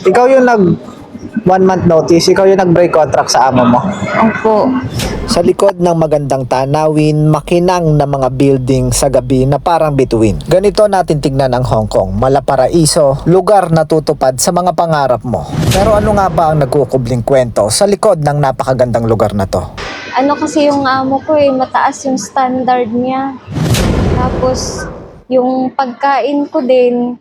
Ikaw yung nag 1 month notice, ikaw yung nag-break contract sa amo mo. Opo. Sa likod ng magandang tanawin, makinang na mga building sa gabi na parang bituin. Ganito natin tignan ang Hong Kong, malaparaiso, lugar na tutupad sa mga pangarap mo. Pero ano nga ba ang nagkukubling kwento sa likod ng napakagandang lugar na to? Ano kasi yung amo ko mataas yung standard niya. Tapos, yung pagkain ko din,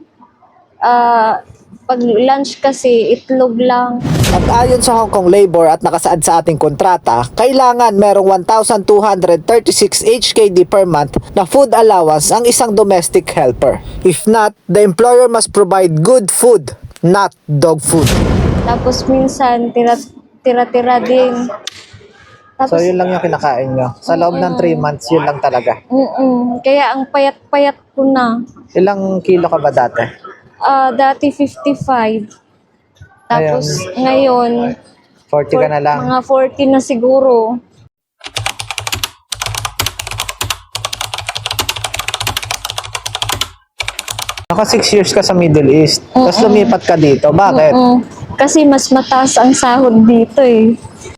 pag lunch kasi, itlog lang. At ayon sa Hong Kong Labor at nakasaad sa ating kontrata, kailangan merong 1,236 HKD per month na food allowance ang isang domestic helper. If not, the employer must provide good food, not dog food. Tapos minsan, tira-tira din. So Tapos, yun lang yung kinakain nyo. Sa loob ng 3 months, yun lang talaga. kaya ang payat-payat ko na. Ilang kilo ka ba dati? Dati 55. Tapos ngayon, 40 ka na lang. mga 40 na siguro. Naka 6 years ka sa Middle East. Tapos lumipat ka dito. Bakit? Kasi mas mataas ang sahod dito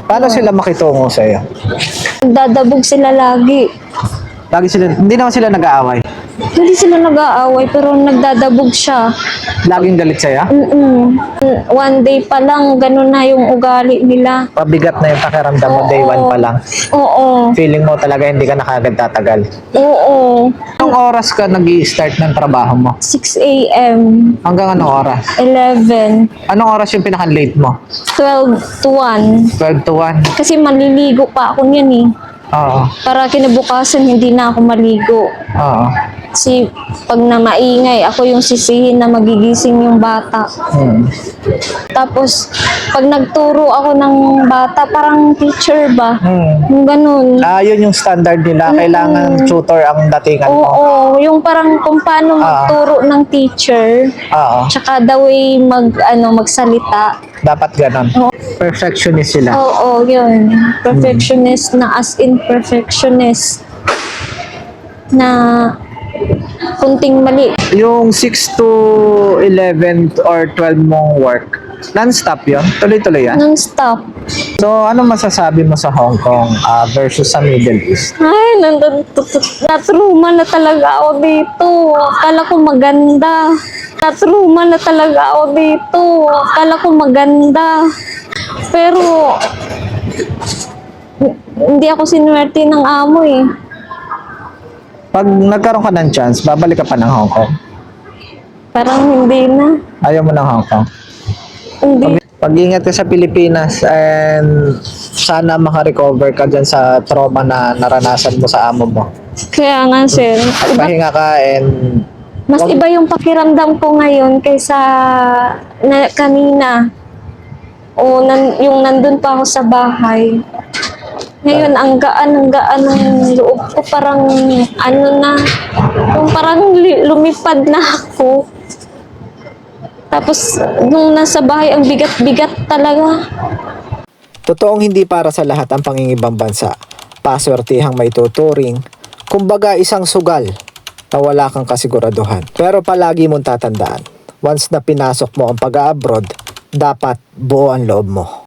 Paano sila makitungo sa'yo? Dadabog sila lagi. Lagi sila, hindi naman sila nag-aaway. Hindi sila nag-aaway pero nagdadabog siya. Laging galit sa'yo? One day pa lang, ganun na yung ugali nila. Pabigat na yung pakiramdam mo day 1 pa lang. Oo. Feeling mo talaga hindi ka na kagad tatagal. Oo. Anong oras ka nag-i-start ng trabaho mo? 6 a.m. Hanggang anong oras? 11. Anong oras yung pinaka-late mo? 12 to 1. 12 to 1? Kasi maliligo pa ako niyan Oo. Para kinabukasan hindi na ako maligo. Oo. Kasi pag na maingay, ako yung sisihin na magigising yung bata. Tapos, pag nagturo ako ng bata, parang teacher ba? Yung ganun. Yun yung standard nila. Kailangan tutor ang datingan mo. Oo, yung parang kung paano magturo ng teacher, Oo. tsaka the way magsalita. Dapat ganon. Perfectionist sila. Oo, yun. Perfectionist na as in perfectionist. Na kunting mali. Yung 6 to 11 or 12 mong work, non-stop yun? Tuloy-tuloy yan? Non-stop. So, ano masasabi mo sa Hong Kong versus sa Middle East? Ay, natruma na talaga ako dito. Akala ko maganda. Natruma na talaga ako dito. Akala ko maganda. Pero, hindi ako sinuwerte ng amo Pag nagkaroon ka ng chance, babalik ka pa ng Hong Kong? Parang hindi na. Ayaw mo ng Hong Kong? Hindi. Pag-ingat ka sa Pilipinas and sana makarecover ka dyan sa trauma na naranasan mo sa amo mo. Kaya nga, sir. Pahinga ka and Mas iba yung pakiramdam ko ngayon kaysa kanina. Yung nandun pa ako sa bahay. Ngayon, ang gaan ng loob ko. Parang, yung parang lumipad na ako. Tapos, nung nasa bahay, ang bigat-bigat talaga. totoong hindi para sa lahat ang pangingibang bansa. Paswertehang may tuturing, kumbaga isang sugal na wala kang kasiguraduhan. Pero palagi mong tatandaan, once na pinasok mo ang pag-abroad, dapat buo ang loob mo.